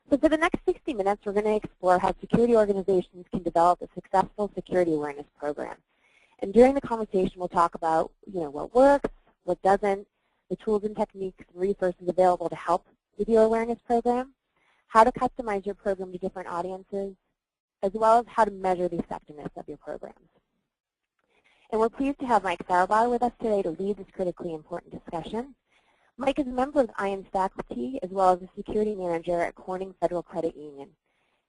So for the next 60 minutes, we're going to explore how security organizations can develop a successful security awareness program. And during the conversation, we'll talk about, what works, what doesn't, the tools and techniques and resources available to help with your awareness program, how to customize your program to different audiences, as well as how to measure the effectiveness of your programs. And we're pleased to have Mike Sarabotto with us today to lead this critically important discussion. Mike is a member of IANS faculty as well as a security manager at Corning Federal Credit Union.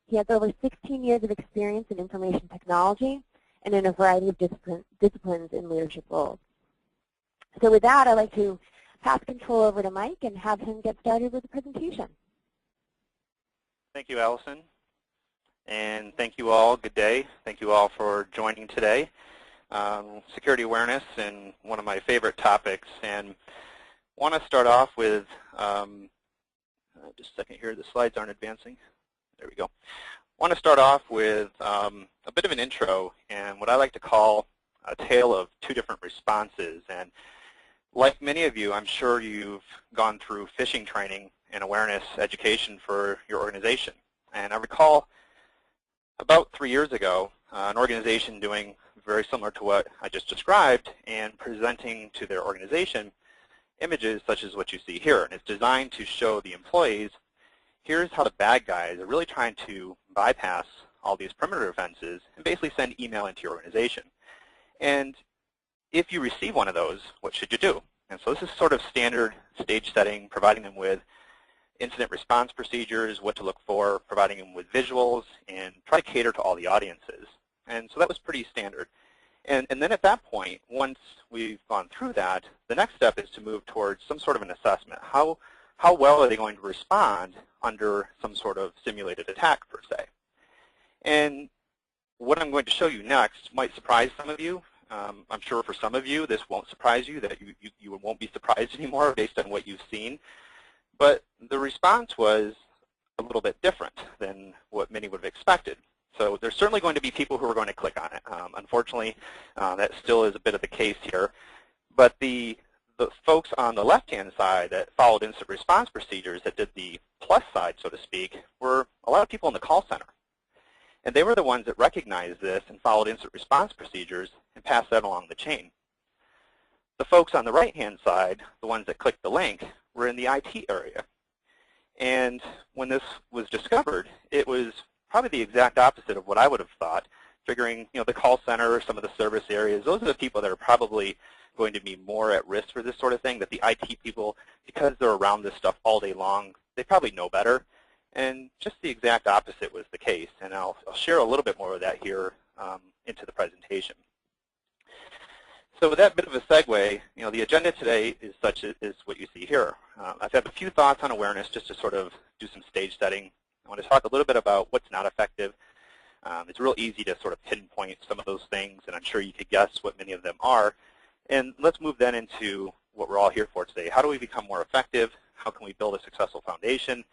He has over 16 years of experience in information technology and in a variety of disciplines in leadership roles. So with that, I'd like to pass control over to Mike and have him get started with the presentation. Thank you, Allison. And thank you all. Good day. Thank you all for joining today. Security awareness, and one of my favorite topics. And I want to start off with, just a second here, the slides aren't advancing. There we go. I want to start off with a bit of an intro and what I like to call a tale of two different responses. And like many of you, I'm sure you've gone through phishing training and awareness education for your organization. And I recall about 3 years ago, an organization doing very similar to what I just described and presenting to their organization images such as what you see here. And it's designed to show the employees, here's how the bad guys are really trying to bypass all these perimeter defenses and basically send email into your organization. And if you receive one of those, what should you do? And so this is sort of standard stage setting, providing them with incident response procedures, what to look for, providing them with visuals, and try to cater to all the audiences. And so that was pretty standard. And then at that point, once we've gone through that, the next step is to move towards some sort of an assessment. How well are they going to respond under some sort of simulated attack, per se? And what I'm going to show you next might surprise some of you. I'm sure for some of you, this won't surprise you, that you won't be surprised anymore based on what you've seen. But the response was a little bit different than what many would have expected. So there's certainly going to be people who are going to click on it. Unfortunately, that still is a bit of the case here. But the folks on the left-hand side that followed incident response procedures, that did the plus side, so to speak, were a lot of people in the call center. And they were the ones that recognized this and followed incident response procedures and passed that along the chain. The folks on the right-hand side, the ones that clicked the link, were in the IT area. And when this was discovered, it was probably the exact opposite of what I would have thought, figuring, the call center, some of the service areas, those are the people that are probably going to be more at risk for this sort of thing, that the IT people, because they're around this stuff all day long, they probably know better. And just the exact opposite was the case. And I'll share a little bit more of that here into the presentation. So with that bit of a segue, the agenda today is such as what you see here. I've had a few thoughts on awareness just to sort of do some stage setting. I want to talk a little bit about what's not effective. It's real easy to sort of pinpoint some of those things, and I'm sure you could guess what many of them are. And let's move then into what we're all here for today. How do we become more effective? How can we build a successful foundation?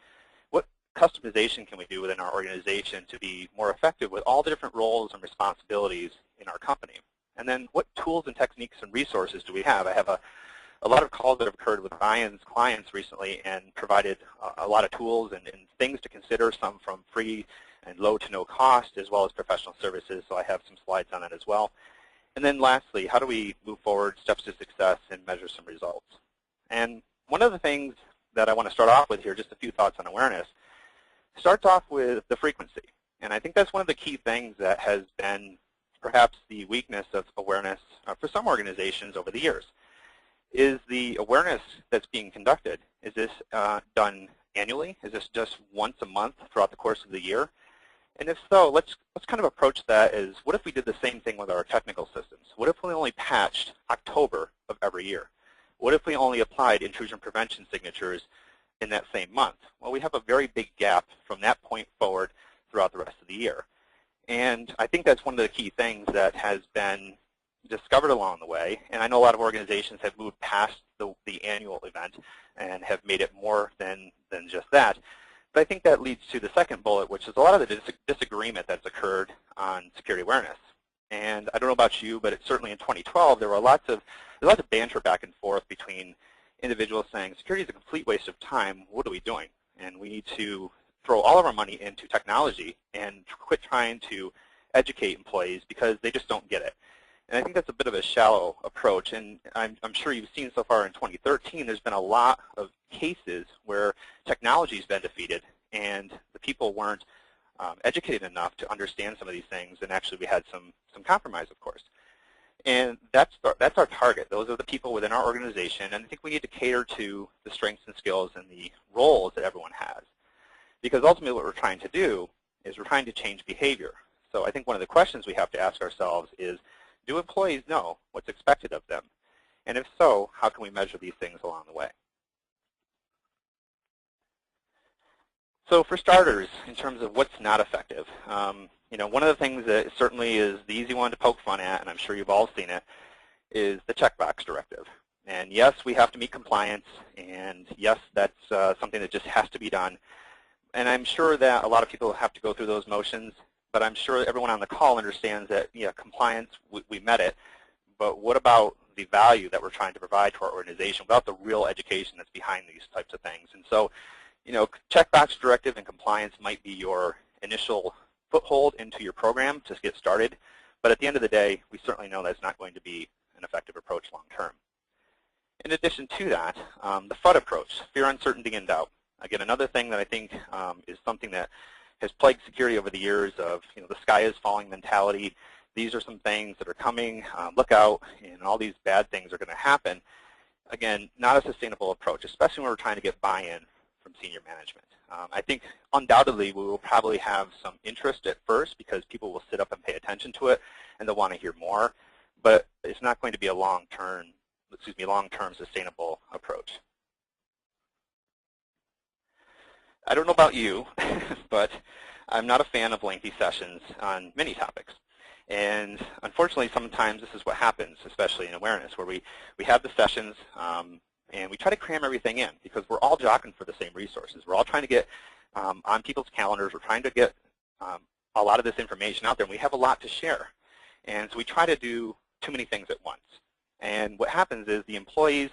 What customization can we do within our organization to be more effective with all the different roles and responsibilities in our company? And then what tools and techniques and resources do we have? I have a lot of calls that have occurred with IANS clients recently and provided a lot of tools and things to consider, some from free and low to no cost, as well as professional services. So I have some slides on that as well. And then lastly, how do we move forward, steps to success, and measure some results? And one of the things that I want to start off with here, just a few thoughts on awareness, starts off with the frequency. And I think that's one of the key things that has been perhaps the weakness of awareness for some organizations over the years. Is the awareness that's being conducted, is this done annually? Is this just once a month throughout the course of the year? And if so, let's kind of approach that as, what if we did the same thing with our technical systems? What if we only patched October of every year? What if we only applied intrusion prevention signatures in that same month? Well, we have a very big gap from that point forward throughout the rest of the year. And I think that's one of the key things that has been discovered along the way. And I know a lot of organizations have moved past the annual event and have made it more than just that. But I think that leads to the second bullet, which is a lot of the disagreement that's occurred on security awareness. And I don't know about you, but certainly in 2012, there were lots of banter back and forth between individuals saying, security is a complete waste of time. What are we doing? And we need to throw all of our money into technology and quit trying to educate employees because they just don't get it. And I think that's a bit of a shallow approach, and I'm sure you've seen so far in 2013 there's been a lot of cases where technology's been defeated and the people weren't educated enough to understand some of these things, and actually we had some compromise, of course. And that's our target. Those are the people within our organization, and I think we need to cater to the strengths and skills and the roles that everyone has. Because ultimately what we're trying to do is we're trying to change behavior. So I think one of the questions we have to ask ourselves is, do employees know what's expected of them? And if so, how can we measure these things along the way? So for starters, in terms of what's not effective, one of the things that certainly is the easy one to poke fun at, and I'm sure you've all seen it, is the checkbox directive. And yes, we have to meet compliance, and yes, that's something that just has to be done. And I'm sure that a lot of people have to go through those motions, but I'm sure everyone on the call understands that, yeah, compliance, we met it, but what about the value that we're trying to provide to our organization without the real education that's behind these types of things? And so, checkbox directive and compliance might be your initial foothold into your program to get started, but at the end of the day, we certainly know that's not going to be an effective approach long term. In addition to that, the FUD approach, fear, uncertainty, and doubt. Again, another thing that I think is something that has plagued security over the years of, the sky is falling mentality. These are some things that are coming, look out, and all these bad things are going to happen. Again, not a sustainable approach, especially when we're trying to get buy-in from senior management. I think undoubtedly we will probably have some interest at first because people will sit up and pay attention to it and they'll want to hear more, but it's not going to be a long-term sustainable approach. I don't know about you, but I'm not a fan of lengthy sessions on many topics. And unfortunately, sometimes this is what happens, especially in awareness, where we have the sessions and we try to cram everything in because we're all jockeying for the same resources. We're all trying to get on people's calendars. We're trying to get a lot of this information out there, and we have a lot to share. And so we try to do too many things at once. And what happens is the employees,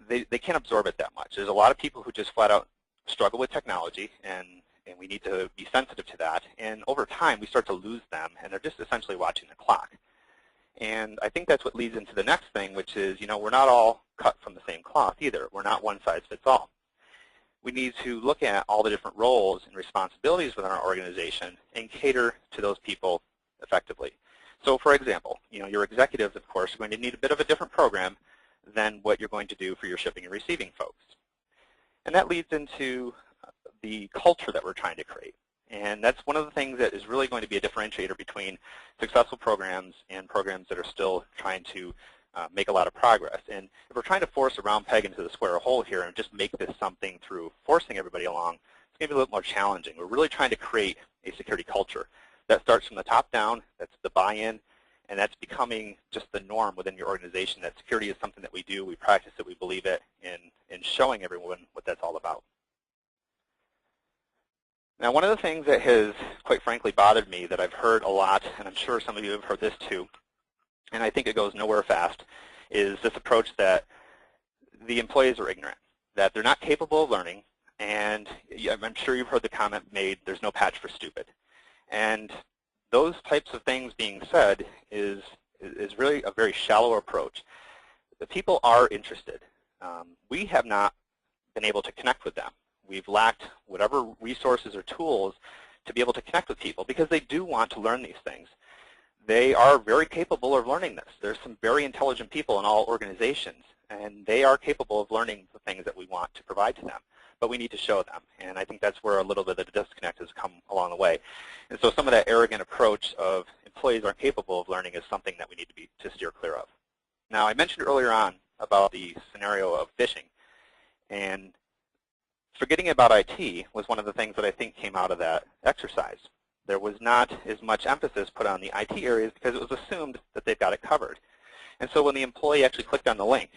they can't absorb it that much. There's a lot of people who just flat out struggle with technology, and we need to be sensitive to that. And over time, we start to lose them, and they're just essentially watching the clock. And I think that's what leads into the next thing, which is, we're not all cut from the same cloth either. We're not one size fits all. We need to look at all the different roles and responsibilities within our organization and cater to those people effectively. So for example, your executives, of course, are going to need a bit of a different program than what you're going to do for your shipping and receiving folks. And that leads into the culture that we're trying to create. And that's one of the things that is really going to be a differentiator between successful programs and programs that are still trying to make a lot of progress. And if we're trying to force a round peg into the square hole here and just make this something through forcing everybody along, it's going to be a little more challenging. We're really trying to create a security culture that starts from the top down, that's the buy-in, and that's becoming just the norm within your organization, that security is something that we do, we practice it, we believe it, and showing everyone what that's all about. Now, one of the things that has, quite frankly, bothered me that I've heard a lot, and I'm sure some of you have heard this too, and I think it goes nowhere fast, is this approach that the employees are ignorant, that they're not capable of learning, and I'm sure you've heard the comment made, there's no patch for stupid. And those types of things being said is really a very shallow approach. The people are interested. We have not been able to connect with them. We've lacked whatever resources or tools to be able to connect with people because they do want to learn these things. They are very capable of learning this. There's some very intelligent people in all organizations, and they are capable of learning the things that we want to provide to them. But we need to show them, and I think that's where a little bit of the disconnect has come along the way. And so some of that arrogant approach of employees aren't capable of learning is something that we need to steer clear of. Now, I mentioned earlier on about the scenario of phishing, and forgetting about IT was one of the things that I think came out of that exercise. There was not as much emphasis put on the IT areas because it was assumed that they've got it covered. And so when the employee actually clicked on the link,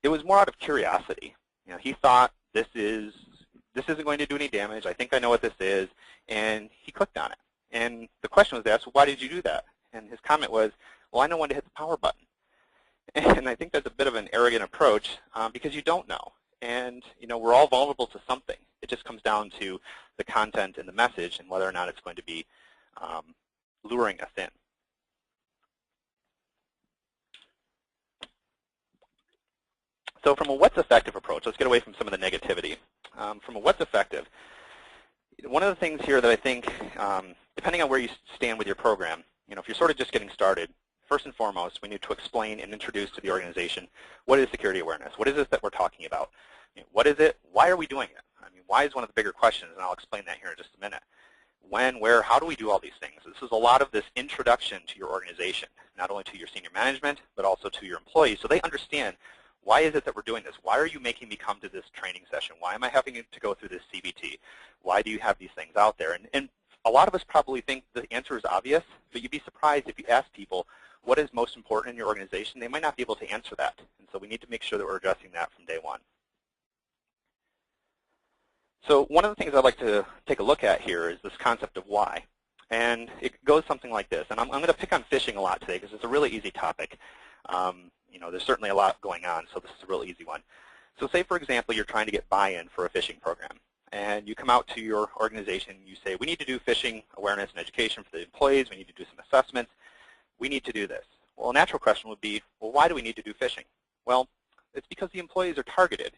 it was more out of curiosity. He thought, this isn't going to do any damage, I think I know what this is, and he clicked on it. And the question was asked, well, why did you do that? And his comment was, well, I know when to hit the power button. And I think that's a bit of an arrogant approach because you don't know. And we're all vulnerable to something. It just comes down to the content and the message and whether or not it's going to be luring us in. So from a what's effective approach, let's get away from some of the negativity. From a what's effective, one of the things here that I think, depending on where you stand with your program, if you're sort of just getting started, first and foremost, we need to explain and introduce to the organization what is security awareness. What is this that we're talking about? What is it? Why are we doing it? I mean, why is one of the bigger questions, and I'll explain that here in just a minute. When, where, how do we do all these things? This is a lot of this introduction to your organization, not only to your senior management, but also to your employees, so they understand why is it that we're doing this? Why are you making me come to this training session? Why am I having to go through this CBT? Why do you have these things out there? And a lot of us probably think the answer is obvious, but you'd be surprised if you ask people what is most important in your organization. They might not be able to answer that. And so we need to make sure that we're addressing that from day one. So one of the things I'd like to take a look at here is this concept of why. And it goes something like this. And I'm going to pick on phishing a lot today because it's a really easy topic. There's certainly a lot going on, so this is a real easy one. So say, for example, you're trying to get buy-in for a phishing program. And you come out to your organization and you say, we need to do phishing awareness and education for the employees. We need to do some assessments. We need to do this. Well, a natural question would be, well, why do we need to do phishing? Well, it's because the employees are targeted.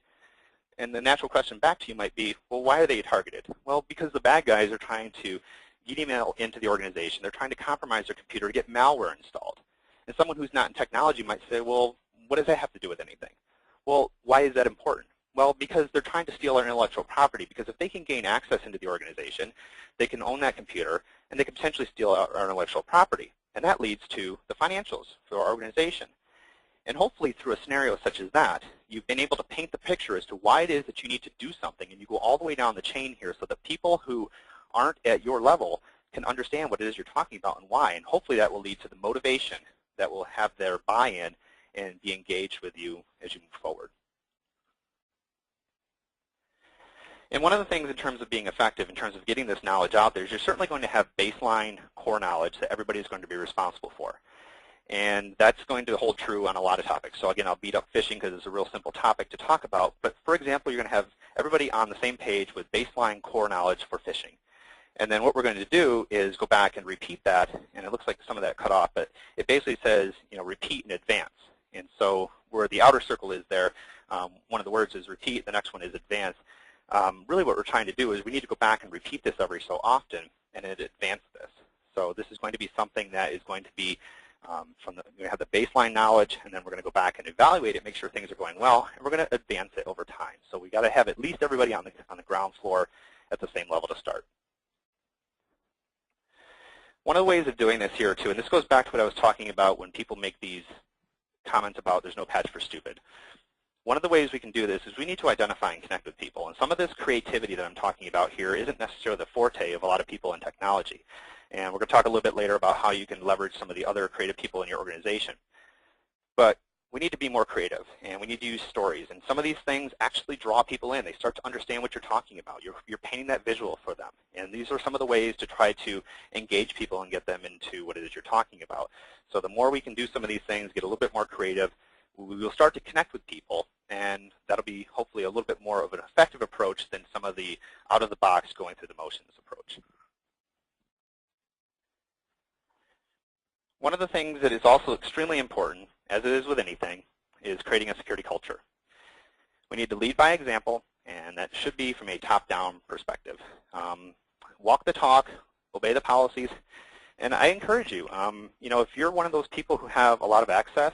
And the natural question back to you might be, well, why are they targeted? Well, because the bad guys are trying to get email into the organization. They're trying to compromise their computer to get malware installed. And someone who's not in technology might say, well, what does that have to do with anything? Well, why is that important? Well, because they're trying to steal our intellectual property, because if they can gain access into the organization, they can own that computer, and they can potentially steal our intellectual property. And that leads to the financials for our organization. And hopefully through a scenario such as that, you've been able to paint the picture as to why it is that you need to do something, and you go all the way down the chain here so that people who aren't at your level can understand what it is you're talking about and why. And hopefully that will lead to the motivation that will have their buy-in and be engaged with you as you move forward. And one of the things in terms of being effective, in terms of getting this knowledge out there, is you're certainly going to have baseline core knowledge that everybody is going to be responsible for. And that's going to hold true on a lot of topics. So again, I'll beat up phishing because it's a real simple topic to talk about. But for example, you're going to have everybody on the same page with baseline core knowledge for phishing. And then what we're going to do is go back and repeat that. And it looks like some of that cut off, but it basically says, repeat in advance. And so where the outer circle is there, one of the words is repeat, the next one is advance. Really what we're trying to do is we need to go back and repeat this every so often and advance this. So this is going to be something that is going to be we have the baseline knowledge, and then we're going to go back and evaluate it, make sure things are going well, and we're going to advance it over time. So we got to have at least everybody on the ground floor at the same level to start. One of the ways of doing this here too, and this goes back to what I was talking about when people make these comments about there's no patch for stupid. One of the ways we can do this is we need to identify and connect with people. And some of this creativity that I'm talking about here isn't necessarily the forte of a lot of people in technology. And we're going to talk a little bit later about how you can leverage some of the other creative people in your organization. But we need to be more creative, and we need to use stories. And some of these things actually draw people in. They start to understand what you're talking about. You're painting that visual for them. And these are some of the ways to try to engage people and get them into what it is you're talking about. So the more we can do some of these things, get a little bit more creative, we will start to connect with people, and that'll be hopefully a little bit more of an effective approach than some of the out-of-the-box going through the motions approach. One of the things that is also extremely important, as it is with anything, is creating a security culture. We need to lead by example, and that should be from a top-down perspective. Walk the talk, obey the policies, and I encourage you, if you're one of those people who have a lot of access,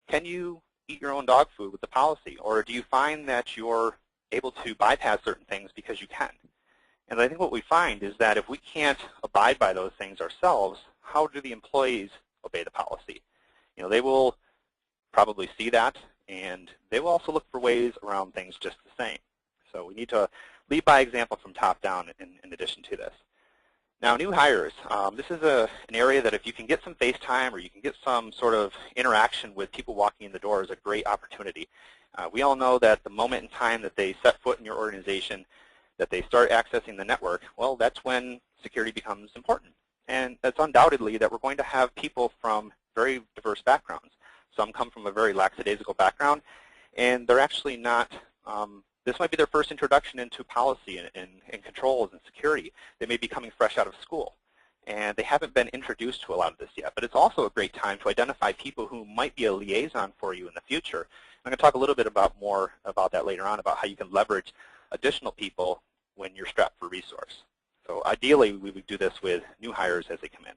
can you eat your own dog food with the policy? Or do you find that you're able to bypass certain things because you can? And I think what we find is that if we can't abide by those things ourselves, how do the employees obey the policy? They will probably see that, and they will also look for ways around things just the same. So we need to lead by example from top down in addition to this. Now, new hires. This is an area that if you can get some face time or you can get some sort of interaction with people walking in the door is a great opportunity. We all know that the moment in time that they set foot in your organization, that they start accessing the network, well, that's when security becomes important. And that's undoubtedly that we're going to have people from very diverse backgrounds. Some come from a very lackadaisical background, and they're actually not This might be their first introduction into policy and controls and security. They may be coming fresh out of school, and they haven't been introduced to a lot of this yet. But it's also a great time to identify people who might be a liaison for you in the future. I'm going to talk a little bit more about that later on, about how you can leverage additional people when you're strapped for resource. So ideally, we would do this with new hires as they come in.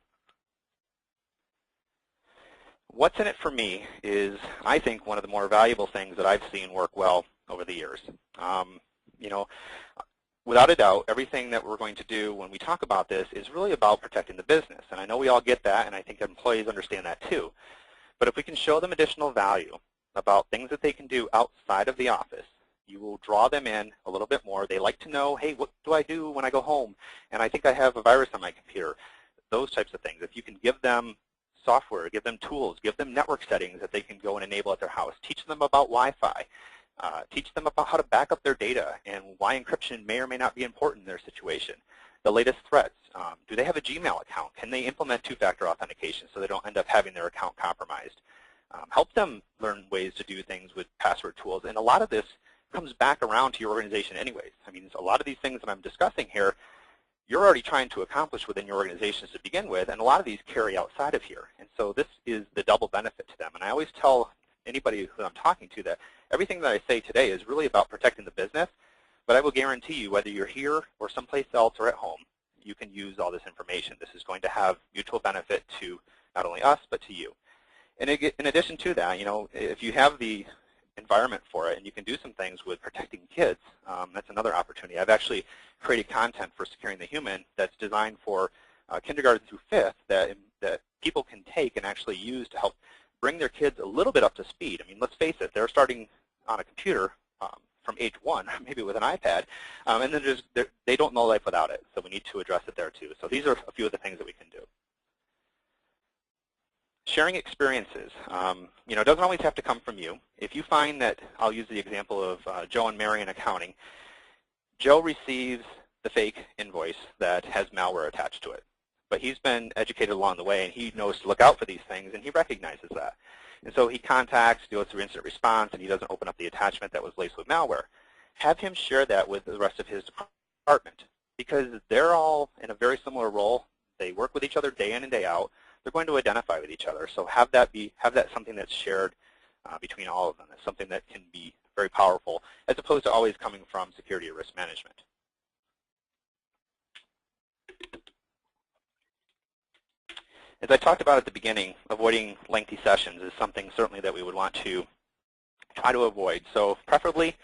What's in it for me is, I think, one of the more valuable things that I've seen work well over the years. You know, without a doubt, everything that we're going to do when we talk about this is really about protecting the business. And I know we all get that, and I think employees understand that too. But if we can show them additional value about things that they can do outside of the office, you will draw them in a little bit more. They like to know, hey, what do I do when I go home? And I think I have a virus on my computer. Those types of things. If you can give them software, give them tools, give them network settings that they can go and enable at their house, teach them about Wi-Fi, teach them about how to back up their data and why encryption may or may not be important in their situation, the latest threats. Do they have a Gmail account? Can they implement two-factor authentication so they don't end up having their account compromised? Help them learn ways to do things with password tools. And a lot of this comes back around to your organization anyways. I mean, a lot of these things that I'm discussing here, you're already trying to accomplish within your organizations to begin with, and a lot of these carry outside of here. And so this is the double benefit to them. And I always tell anybody who I'm talking to that everything that I say today is really about protecting the business, but I will guarantee you, whether you're here or someplace else or at home, you can use all this information. This is going to have mutual benefit to not only us, but to you. And in addition to that, you know, if you have the environment for it and you can do some things with protecting kids, that's another opportunity. I've actually created content for Securing the Human that's designed for kindergarten through 5th that people can take and actually use to help bring their kids a little bit up to speed. I mean, let's face it, they're starting on a computer from age 1, maybe with an iPad, and then they don't know life without it, so we need to address it there too. So these are a few of the things that we can do. Sharing experiences, you know, doesn't always have to come from you. If you find that, I'll use the example of Joe and Mary in accounting. Joe receives the fake invoice that has malware attached to it, but he's been educated along the way and he knows to look out for these things and he recognizes that. And so he contacts, goes through incident response, and he doesn't open up the attachment that was laced with malware. Have him share that with the rest of his department, because they're all in a very similar role. They work with each other day in and day out. They're going to identify with each other. So have that something that's shared between all of them. It's something that can be very powerful, as opposed to always coming from security or risk management. As I talked about at the beginning, avoiding lengthy sessions is something certainly that we would want to try to avoid. So preferably,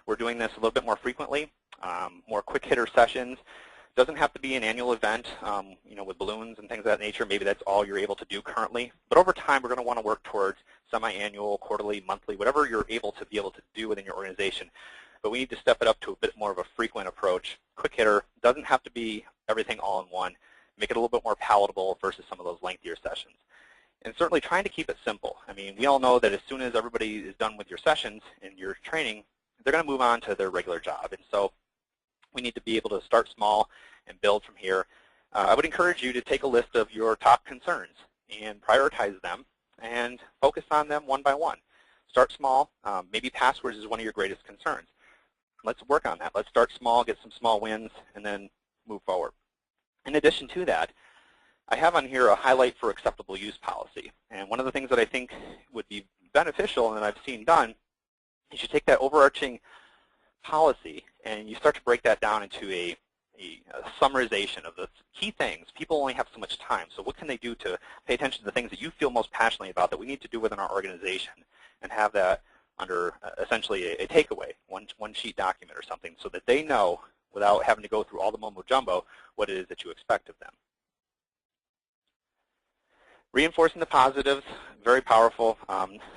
we're doing this a little bit more frequently, more quick hitter sessions. Doesn't have to be an annual event, you know, with balloons and things of that nature. Maybe that's all you're able to do currently. But over time, we're going to want to work towards semi-annual, quarterly, monthly, whatever you're able to do within your organization. But we need to step it up to a bit more of a frequent approach. Quick hitter doesn't have to be everything all in one. Make it a little bit more palatable versus some of those lengthier sessions. And certainly trying to keep it simple. I mean, we all know that as soon as everybody is done with your sessions and your training, they're going to move on to their regular job. And so we need to be able to start small and build from here. I would encourage you to take a list of your top concerns and prioritize them and focus on them one by one. Start small. Maybe passwords is one of your greatest concerns. Let's work on that. Let's start small, get some small wins, and then move forward. In addition to that, I have on here a highlight for acceptable use policy. And one of the things that I think would be beneficial and that I've seen done is you take that overarching policy and you start to break that down into a summarization of the key things. People only have so much time, so what can they do to pay attention to the things that you feel most passionately about that we need to do within our organization, and have that under essentially a takeaway, one sheet document or something, so that they know without having to go through all the mumbo jumbo what it is that you expect of them. Reinforcing the positives, very powerful.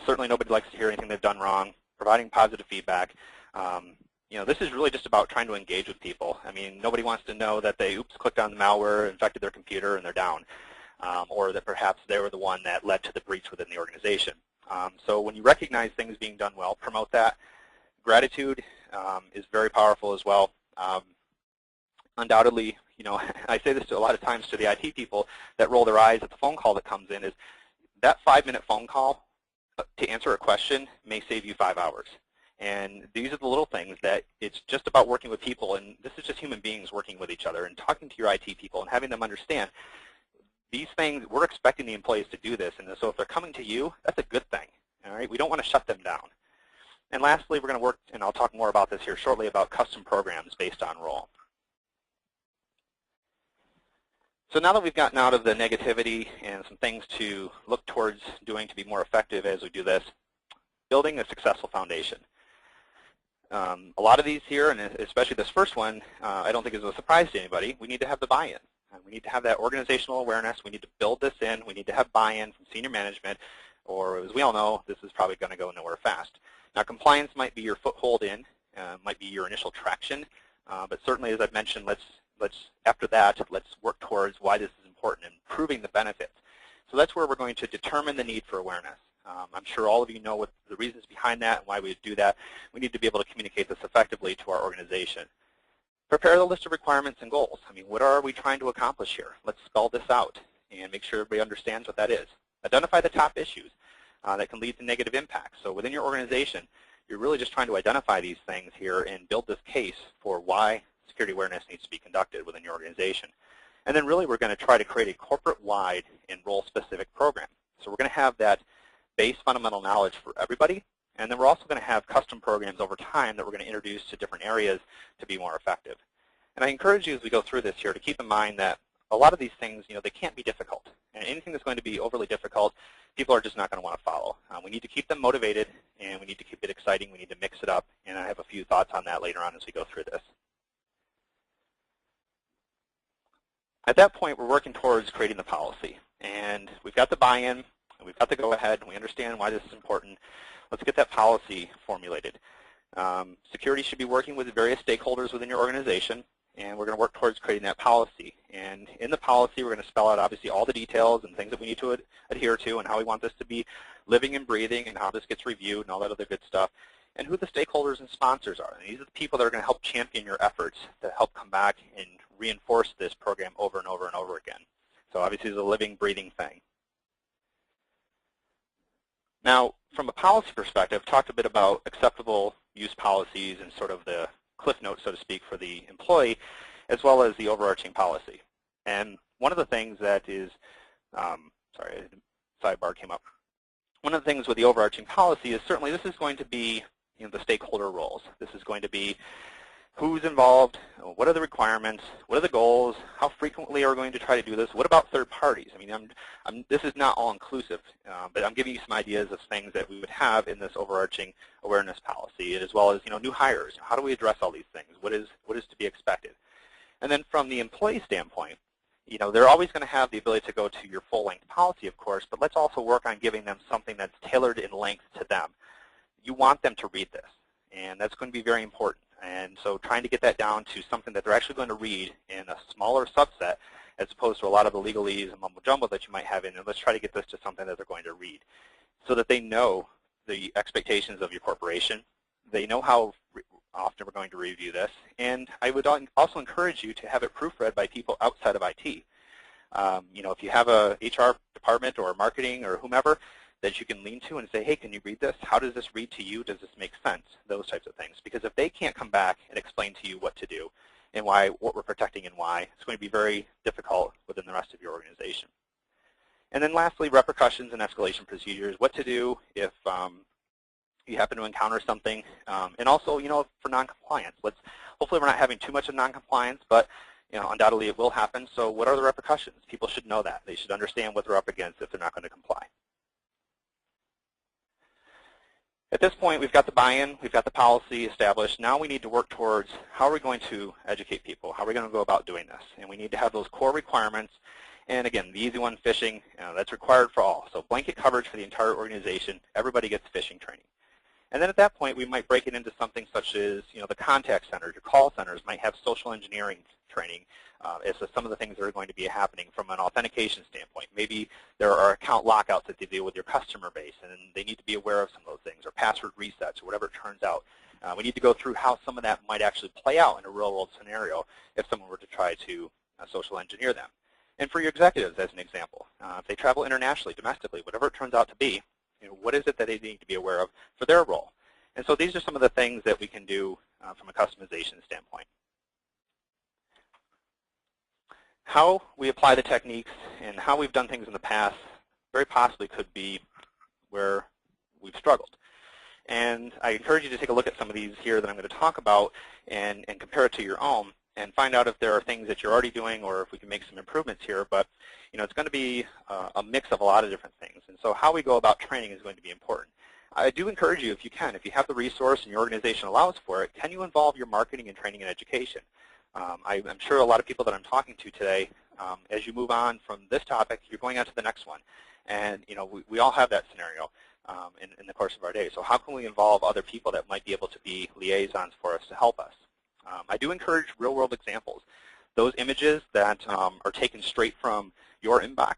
Certainly nobody likes to hear anything they've done wrong. Providing positive feedback. You know, this is really just about trying to engage with people. I mean, nobody wants to know that they, clicked on the malware, infected their computer, and they're down, or that perhaps they were the one that led to the breach within the organization. So when you recognize things being done well, promote that. Gratitude is very powerful as well. Undoubtedly, you know, I say this to a lot of times to the IT people that roll their eyes at the phone call that comes in, is that 5-minute phone call to answer a question may save you 5 hours. And these are the little things that it's just about working with people, and this is just human beings working with each other and talking to your IT people and having them understand these things. We're expecting the employees to do this, and so if they're coming to you, that's a good thing. All right, we don't want to shut them down. And lastly, we're going to work, and I'll talk more about this here shortly, about custom programs based on role. So now that we've gotten out of the negativity and some things to look towards doing to be more effective as we do this, building a successful foundation. A lot of these here, and especially this first one, I don't think is a surprise to anybody. We need to have the buy-in. We need to have that organizational awareness. We need to build this in. We need to have buy-in from senior management, or as we all know, this is probably going to go nowhere fast. Now, compliance might be your foothold in, might be your initial traction, but certainly, as I've mentioned, after that, let's work towards why this is important and proving the benefits. So that's where we're going to determine the need for awareness. I'm sure all of you know what the reasons behind that and why we do that. We need to be able to communicate this effectively to our organization. Prepare the list of requirements and goals. I mean, what are we trying to accomplish here? Let's spell this out and make sure everybody understands what that is. Identify the top issues that can lead to negative impacts. So within your organization, you're really just trying to identify these things here and build this case for why security awareness needs to be conducted within your organization. And then really we're going to try to create a corporate-wide and role-specific program. So we're going to have that base fundamental knowledge for everybody, and then we're also going to have custom programs over time that we're going to introduce to different areas to be more effective. And I encourage you as we go through this here to keep in mind that a lot of these things, they can't be difficult. And anything that's going to be overly difficult, people are just not going to want to follow. We need to keep them motivated, and we need to keep it exciting. We need to mix it up, and I have a few thoughts on that later on as we go through this. At that point, we're working towards creating the policy. And we've got the buy-in, and we've got the go-ahead, and we understand why this is important. Let's get that policy formulated. Security should be working with various stakeholders within your organization, and we're going to work towards creating that policy. And in the policy, we're going to spell out, obviously, all the details and things that we need to adhere to and how we want this to be living and breathing and how this gets reviewed and all that other good stuff, and who the stakeholders and sponsors are. And these are the people that are going to help champion your efforts to help come back and reinforce this program over and over and over again. So obviously, it's a living, breathing thing. Now, from a policy perspective, I've talked a bit about acceptable use policies and sort of the cliff notes, so to speak, for the employee, as well as the overarching policy. And one of the things that is, sorry, sidebar came up. One of the things with the overarching policy is certainly this is going to be the stakeholder roles. This is going to be who's involved, what are the requirements, what are the goals, how frequently are we going to try to do this, what about third parties? I mean, this is not all-inclusive, but I'm giving you some ideas of things that we would have in this overarching awareness policy, as well as new hires. How do we address all these things? What is to be expected? And then from the employee standpoint, they're always going to have the ability to go to your full-length policy, of course, but let's also work on giving them something that's tailored in length to them. You want them to read this, and that's going to be very important. And so trying to get that down to something that they're actually going to read in a smaller subset as opposed to a lot of the legalese and mumbo-jumbo that you might have in, and let's try to get this to something that they're going to read so that they know the expectations of your corporation. They know how often we're going to review this. And I would also encourage you to have it proofread by people outside of IT. If you have a HR department or marketing or whomever that you can lean to and say, hey, can you read this? How does this read to you? Does this make sense? Those types of things. Because if they can't come back and explain to you what to do and what we're protecting and why, it's going to be very difficult within the rest of your organization. And then lastly, repercussions and escalation procedures, what to do if you happen to encounter something. And also, for noncompliance. Hopefully we're not having too much of noncompliance, but undoubtedly it will happen. So what are the repercussions? People should know that. They should understand what they're up against if they're not going to comply. At this point, we've got the buy-in, we've got the policy established. Now we need to work towards how are we going to educate people? How are we going to go about doing this? And we need to have those core requirements. And again, the easy one, phishing, that's required for all. So blanket coverage for the entire organization. Everybody gets phishing training. And then at that point, we might break it into something such as, the contact centers, your call centers might have social engineering training as to some of the things that are going to be happening from an authentication standpoint. Maybe there are account lockouts that they deal with your customer base, and they need to be aware of some of those things, or password resets, or whatever it turns out. We need to go through how some of that might actually play out in a real-world scenario if someone were to try to social engineer them. And for your executives, as an example, if they travel internationally, domestically, whatever it turns out to be, what is it that they need to be aware of for their role? And so these are some of the things that we can do from a customization standpoint. How we apply the techniques and how we've done things in the past very possibly could be where we've struggled. And I encourage you to take a look at some of these here that I'm going to talk about and compare it to your own and find out if there are things that you're already doing or if we can make some improvements here. But it's going to be a mix of a lot of different things. And so how we go about training is going to be important. I do encourage you, if you can, if you have the resource and your organization allows for it, can you involve your marketing and training and education? I'm sure a lot of people that I'm talking to today, as you move on from this topic, you're going on to the next one. And we all have that scenario in the course of our day. So how can we involve other people that might be able to be liaisons for us to help us? I do encourage real-world examples. Those images that are taken straight from your inbox,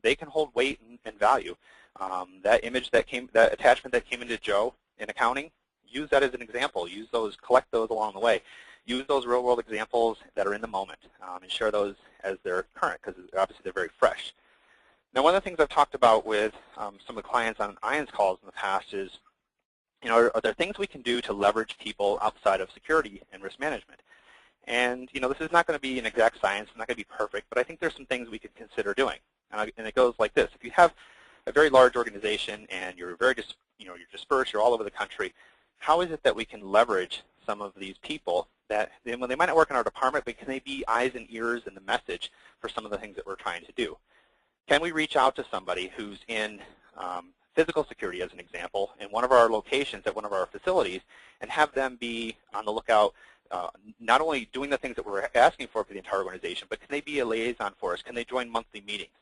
they can hold weight and value. That image that attachment that came into Joe in accounting, use that as an example. Use those, collect those along the way. Use those real-world examples that are in the moment and share those as they're current, because obviously they're very fresh. Now, one of the things I've talked about with some of the clients on IONS calls in the past is, are there things we can do to leverage people outside of security and risk management? And this is not going to be an exact science, it's not going to be perfect, but I think there's some things we could consider doing. And it goes like this: if you have a very large organization and you're very you're dispersed, you're all over the country, how is it that we can leverage some of these people that when they might not work in our department, but can they be eyes and ears in the message for some of the things that we're trying to do? Can we reach out to somebody who's in physical security, as an example, in one of our locations at one of our facilities, and have them be on the lookout, not only doing the things that we're asking for the entire organization, but can they be a liaison for us? Can they join monthly meetings?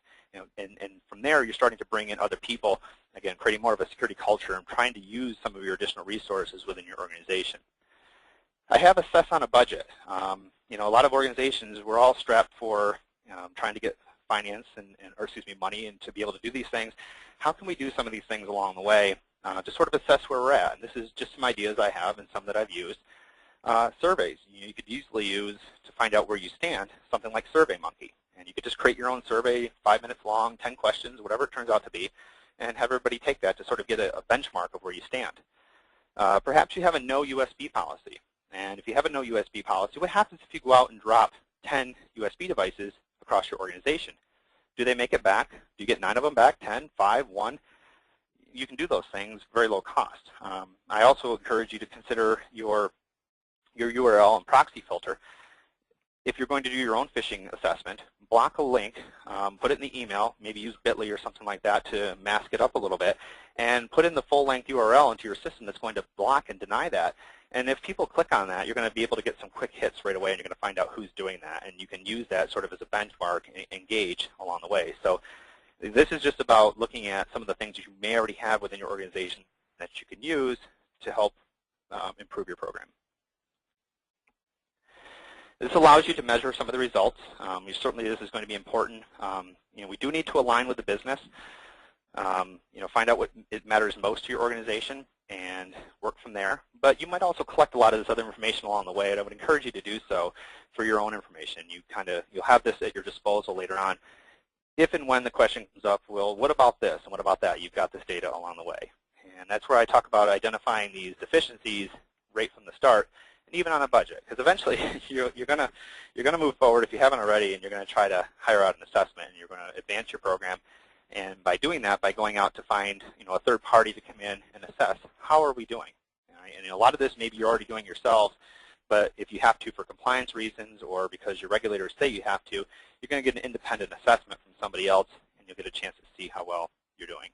And from there, you're starting to bring in other people, again, creating more of a security culture and trying to use some of your additional resources within your organization. I have assess on a budget. A lot of organizations, we're all strapped for trying to get finance or money and to be able to do these things. How can we do some of these things along the way to sort of assess where we're at? And this is just some ideas I have and some that I've used. Surveys. You could easily use to find out where you stand something like SurveyMonkey. And you could just create your own survey, 5 minutes long, 10 questions, whatever it turns out to be, and have everybody take that to sort of get a benchmark of where you stand. Perhaps you have a no USB policy. And if you have a no USB policy, what happens if you go out and drop 10 USB devices across your organization? Do they make it back? Do you get 9 of them back, 10, 5, 1? You can do those things very low cost. I also encourage you to consider your URL and proxy filter. If you're going to do your own phishing assessment, block a link, put it in the email, maybe use Bitly or something like that to mask it up a little bit, and put in the full-length URL into your system that's going to block and deny that. And if people click on that, you're going to be able to get some quick hits right away, and you're going to find out who's doing that. And you can use that sort of as a benchmark and engage along the way. So this is just about looking at some of the things you may already have within your organization that you can use to help improve your program. This allows you to measure some of the results. Certainly this is going to be important. We do need to align with the business. Find out what it matters most to your organization and work from there. But you might also collect a lot of this other information along the way, and I would encourage you to do so for your own information. You'll have this at your disposal later on. If and when the question comes up, well, what about this and what about that? You've got this data along the way. And that's where I talk about identifying these deficiencies right from the start, and even on a budget, because eventually you're gonna move forward if you haven't already, and you're going to try to hire out an assessment, and you're going to advance your program. And by doing that, by going out to find a third party to come in and assess, how are we doing? And a lot of this maybe you're already doing yourself, but if you have to for compliance reasons or because your regulators say you have to, you're going to get an independent assessment from somebody else, and you'll get a chance to see how well you're doing.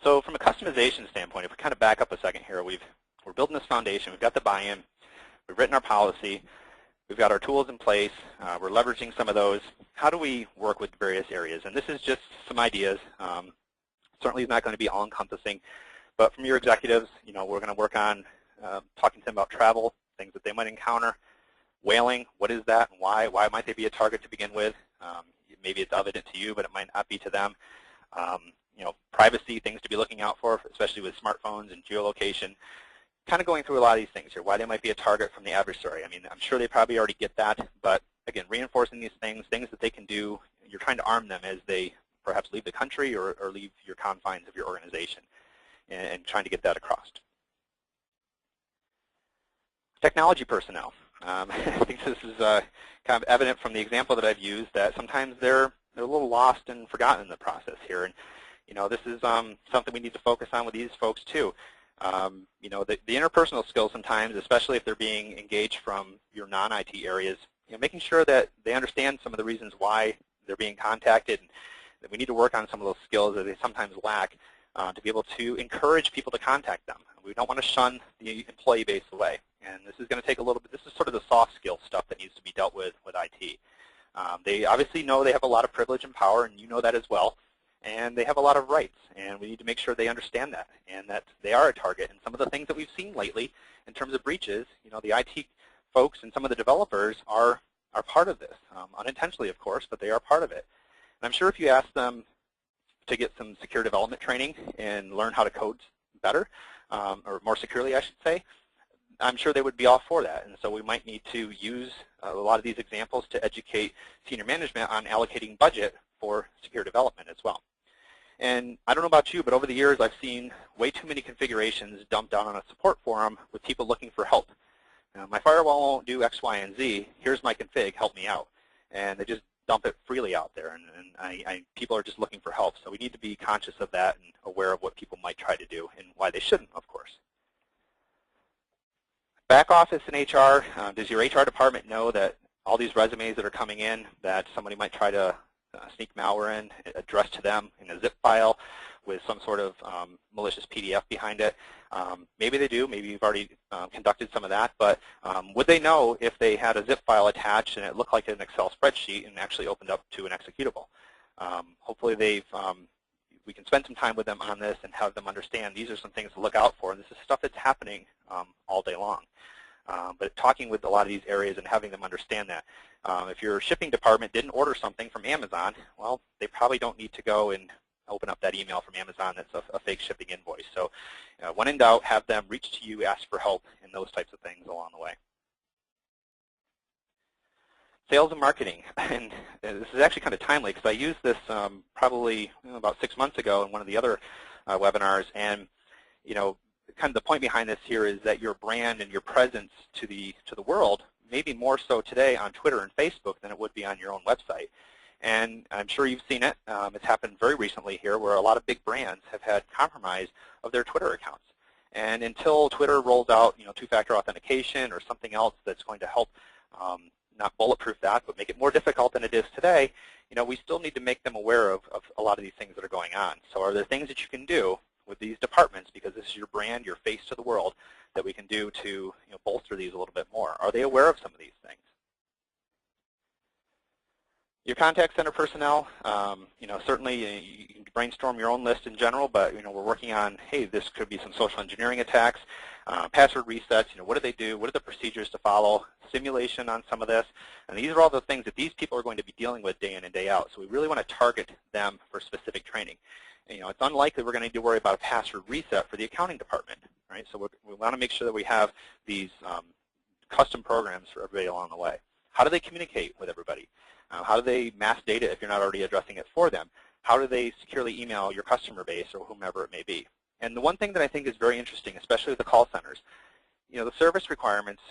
So from a customization standpoint, if we kind of back up a second here, we're building this foundation. We've got the buy-in. We've written our policy. We've got our tools in place. We're leveraging some of those. How do we work with various areas? And this is just some ideas. Certainly it's not going to be all-encompassing. But from your executives, we're going to work on talking to them about travel, things that they might encounter. Whaling, what is that and why? Why might they be a target to begin with? Maybe it's evident to you, but it might not be to them. Privacy, things to be looking out for, especially with smartphones and geolocation. Kind of going through a lot of these things here, why they might be a target from the adversary. I mean, I'm sure they probably already get that, but again, reinforcing these things that they can do. You're trying to arm them as they perhaps leave the country or leave your confines of your organization, and trying to get that across. Technology personnel. I think this is kind of evident from the example that I've used that sometimes they're a little lost and forgotten in the process here. And this is something we need to focus on with these folks too. The interpersonal skills sometimes, especially if they're being engaged from your non-IT areas, making sure that they understand some of the reasons why they're being contacted, and that we need to work on some of those skills that they sometimes lack to be able to encourage people to contact them. We don't want to shun the employee base away. And this is going to take a little bit, this is sort of the soft skill stuff that needs to be dealt with IT. They obviously know they have a lot of privilege and power, and you know that as well. And they have a lot of rights, and we need to make sure they understand that, and that they are a target. And some of the things that we've seen lately in terms of breaches, the IT folks and some of the developers are part of this, unintentionally of course, but they are part of it. And I'm sure if you ask them to get some secure development training and learn how to code better, or more securely I should say, I'm sure they would be all for that. And so we might need to use a lot of these examples to educate senior management on allocating budget for secure development as well. And I don't know about you, but over the years I've seen way too many configurations dumped down on a support forum with people looking for help. My firewall won't do X, Y, and Z. Here's my config. Help me out. And they just dump it freely out there, and people are just looking for help. So we need to be conscious of that and aware of what people might try to do and why they shouldn't, of course. Back office and HR, does your HR department know that all these resumes that are coming in that somebody might try to sneak malware in, addressed to them in a zip file with some sort of malicious PDF behind it? Maybe they do. Maybe you've already conducted some of that. But would they know if they had a zip file attached and it looked like an Excel spreadsheet and actually opened up to an executable? Hopefully we can spend some time with them on this and have them understand these are some things to look out for. And this is stuff that's happening all day long. But talking with a lot of these areas and having them understand that. If your shipping department didn't order something from Amazon, well, they probably don't need to go and open up that email from Amazon that's a fake shipping invoice. So when in doubt, have them reach to you, ask for help, and those types of things along the way. Sales and marketing, and this is actually kind of timely because I used this probably about 6 months ago in one of the other webinars, and kind of the point behind this here is that your brand and your presence to the world may be more so today on Twitter and Facebook than it would be on your own website. And I'm sure you've seen it. It's happened very recently here where a lot of big brands have had compromise of their Twitter accounts. And until Twitter rolls out two-factor authentication or something else that's going to help not bulletproof that, but make it more difficult than it is today, we still need to make them aware of a lot of these things that are going on. So are there things that you can do with these departments, because this is your brand, your face to the world, that we can do to bolster these a little bit more? Are they aware of some of these things? Your contact center personnel, certainly you can brainstorm your own list in general, but we're working on, hey, this could be some social engineering attacks, password resets. What do they do? What are the procedures to follow? Simulation on some of this, and these are all the things that these people are going to be dealing with day in and day out. So we really want to target them for specific training. It's unlikely we're going to need to worry about a password reset for the accounting department, right? So we want to make sure that we have these custom programs for everybody along the way. How do they communicate with everybody? How do they mass data if you're not already addressing it for them? How do they securely email your customer base or whomever it may be? And the one thing that I think is very interesting, especially with the call centers, the service requirements,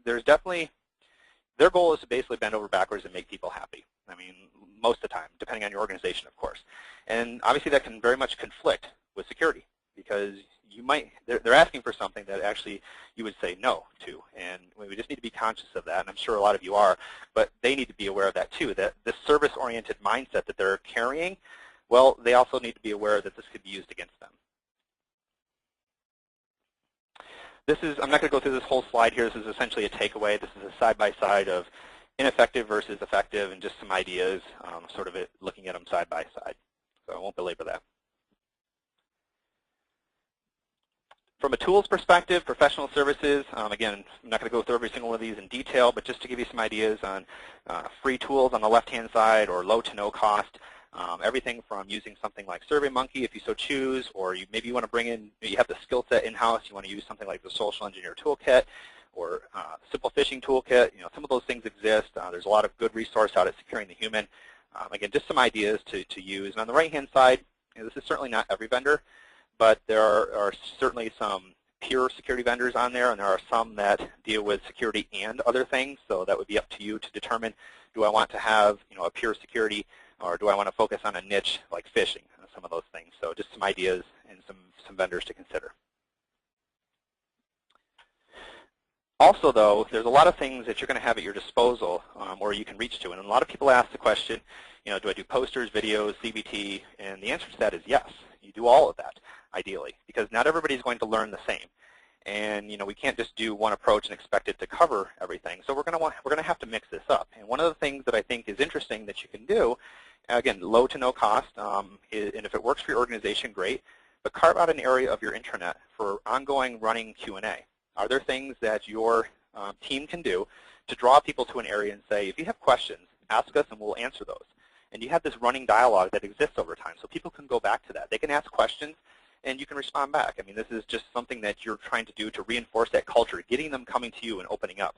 there's definitely, their goal is to basically bend over backwards and make people happy. I mean, most of the time, depending on your organization, of course. And obviously that can very much conflict with security, because they're asking for something that actually you would say no to, and we just need to be conscious of that, and I'm sure a lot of you are, but they need to be aware of that too, that this service-oriented mindset that they're carrying, well, they also need to be aware that this could be used against them. This is, I'm not going to go through this whole slide here. This is essentially a takeaway. This is a side-by-side of ineffective versus effective and just some ideas, sort of looking at them side by side. So I won't belabor that. From a tools perspective, professional services, again, I'm not going to go through every single one of these in detail, but just to give you some ideas on free tools on the left-hand side or low to no cost, everything from using something like SurveyMonkey if you so choose, or maybe you want to bring in, you have the skill set in-house, you want to use something like the Social Engineer Toolkit or Simple Phishing Toolkit. Some of those things exist. There's a lot of good resource out at Securing the Human. Again, just some ideas to use. And on the right-hand side, this is certainly not every vendor, but there are certainly some pure security vendors on there, and there are some that deal with security and other things. So that would be up to you to determine, do I want to have a pure security, or do I want to focus on a niche like phishing, some of those things. So just some ideas and some vendors to consider. Also, though, there's a lot of things that you're going to have at your disposal or you can reach to. And a lot of people ask the question, do I do posters, videos, CBT? And the answer to that is yes. You do all of that, ideally, because not everybody's going to learn the same. And we can't just do one approach and expect it to cover everything. So we're going to have to mix this up. And one of the things that I think is interesting that you can do, again, low to no cost, and if it works for your organization, great. But carve out an area of your intranet for ongoing running Q&A. Are there things that your team can do to draw people to an area and say, if you have questions, ask us and we'll answer those? And you have this running dialogue that exists over time, so people can go back to that. They can ask questions and you can respond back. I mean, this is just something that you're trying to do to reinforce that culture, getting them coming to you and opening up.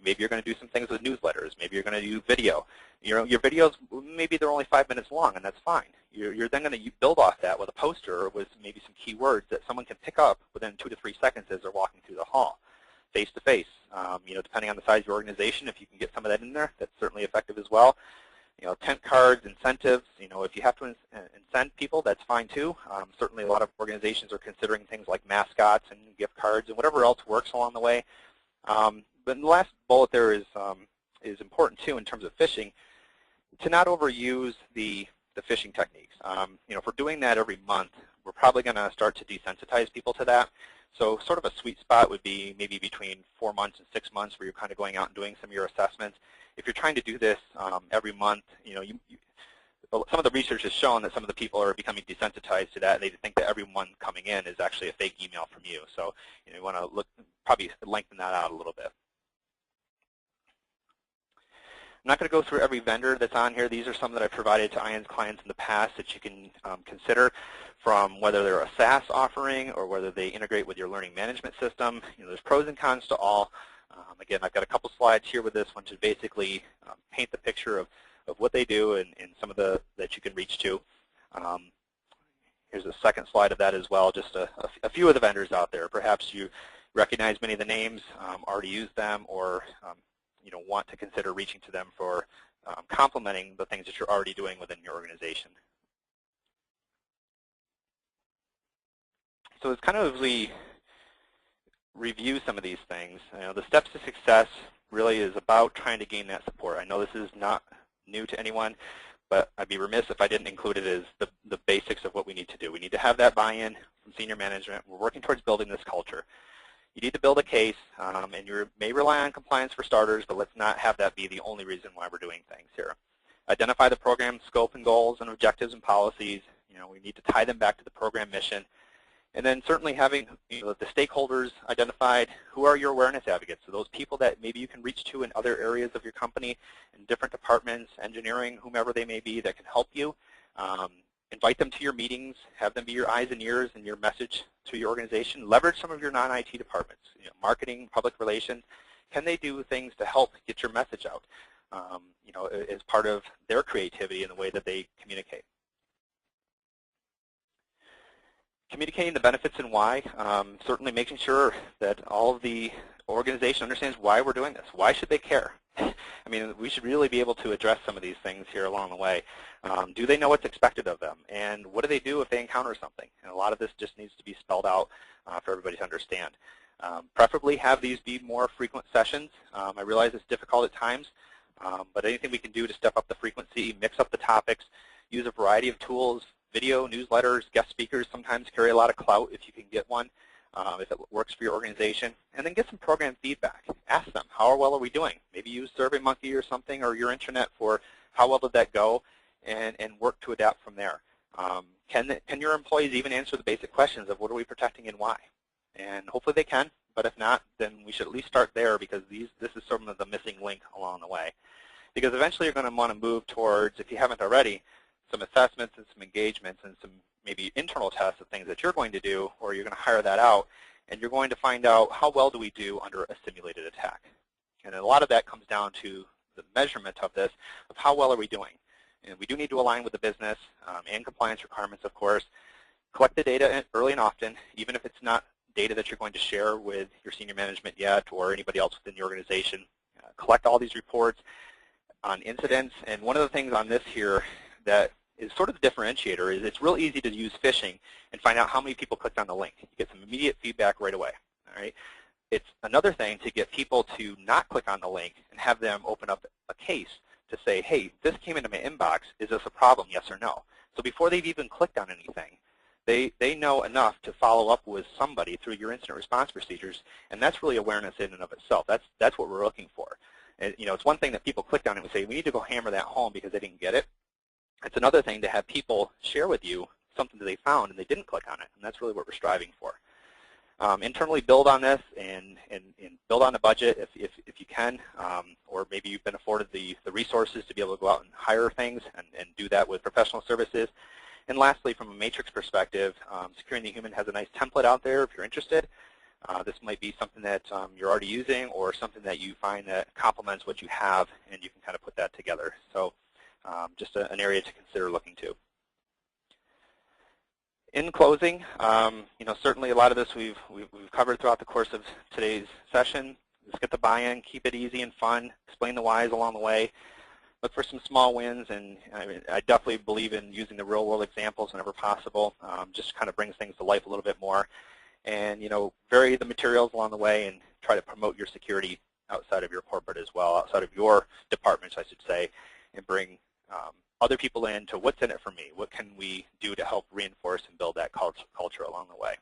Maybe you're going to do some things with newsletters. Maybe you're going to do video. Your videos, maybe they're only 5 minutes long, and that's fine. You're then going to build off that with a poster with maybe some keywords that someone can pick up within 2 to 3 seconds as they're walking through the hall, face-to-face. Depending on the size of your organization, if you can get some of that in there, that's certainly effective as well. Tent cards, incentives. If you have to incent people, that's fine too. Certainly a lot of organizations are considering things like mascots and gift cards and whatever else works along the way. But the last bullet there is important too in terms of phishing, to not overuse the phishing techniques. If we're doing that every month, we're probably going to start to desensitize people to that. So sort of a sweet spot would be maybe between 4 months and 6 months where you're kind of going out and doing some of your assessments. If you're trying to do this every month, some of the research has shown that some of the people are becoming desensitized to that. They think that every one coming in is actually a fake email from you. So you want to probably lengthen that out a little bit. I'm not going to go through every vendor that's on here. These are some that I've provided to IANS clients in the past that you can consider, from whether they're a SaaS offering or whether they integrate with your learning management system. There's pros and cons to all. Again, I've got a couple slides here with this one to basically paint the picture of what they do and some of that you can reach to. Here's a second slide of that as well, just a few of the vendors out there. Perhaps you recognize many of the names, already use them, or want to consider reaching to them for complementing the things that you're already doing within your organization. So it's kind of, as we review some of these things, the steps to success really is about trying to gain that support. I know this is not new to anyone, but I'd be remiss if I didn't include it as the basics of what we need to do. We need to have that buy-in from senior management. We're working towards building this culture. You need to build a case, and you may rely on compliance for starters, but let's not have that be the only reason why we're doing things here. Identify the program scope and goals and objectives and policies. We need to tie them back to the program mission. And then certainly having the stakeholders identified. Who are your awareness advocates? So those people that maybe you can reach to in other areas of your company, in different departments, engineering, whomever they may be, that can help you. Invite them to your meetings. Have them be your eyes and ears and your message to your organization. Leverage some of your non-IT departments, marketing, public relations. Can they do things to help get your message out, as part of their creativity in the way that they communicate? Communicating the benefits and why, certainly making sure that all of the organization understands why we're doing this. Why should they care? I mean, we should really be able to address some of these things here along the way. Do they know what's expected of them? And what do they do if they encounter something? And a lot of this just needs to be spelled out for everybody to understand. Preferably have these be more frequent sessions. I realize it's difficult at times, but anything we can do to step up the frequency, mix up the topics, use a variety of tools. Video, newsletters, guest speakers sometimes carry a lot of clout if you can get one, if it works for your organization. And then get some program feedback. Ask them, how well are we doing? Maybe use SurveyMonkey or something, or your intranet for how well did that go, and work to adapt from there. Can your employees even answer the basic questions of what are we protecting and why? And hopefully they can, but if not, then we should at least start there, because this is sort of the missing link along the way. Because eventually you're going to want to move towards, if you haven't already, some assessments and some engagements and some maybe internal tests of things that you're going to do, or you're going to hire that out, and you're going to find out how well do we do under a simulated attack. And a lot of that comes down to the measurement of this, of how well are we doing. and we do need to align with the business and compliance requirements, of course. Collect the data early and often, even if it's not data that you're going to share with your senior management yet or anybody else within the organization. Collect all these reports on incidents, and one of the things on this here that is sort of the differentiator is it's real easy to use phishing and find out how many people clicked on the link. You get some immediate feedback right away. All right? It's another thing to get people to not click on the link and have them open up a case to say, hey, this came into my inbox. Is this a problem, yes or no? So before they've even clicked on anything, they know enough to follow up with somebody through your incident response procedures, and that's really awareness in and of itself. That's what we're looking for. And, you know, it's one thing that people clicked on it and say, we need to go hammer that home because they didn't get it. It's another thing to have people share with you something that they found and they didn't click on it, and that's really what we're striving for. Internally build on this and build on the budget if you can, or maybe you've been afforded the resources to be able to go out and hire things and do that with professional services. And lastly, from a matrix perspective, Securing the Human has a nice template out there if you're interested. This might be something that you're already using or something that you find that complements what you have, and you can kind of put that together. So just an area to consider looking to. In closing, you know, certainly a lot of this we've covered throughout the course of today's session. Just get the buy-in, keep it easy and fun, explain the whys along the way. Look for some small wins, and I definitely believe in using the real-world examples whenever possible. Just kind of brings things to life a little bit more. And, you know, vary the materials along the way and try to promote your security outside of your corporate as well, outside of your departments, I should say, and bring other people in to what's in it for me. What can we do to help reinforce and build that culture along the way?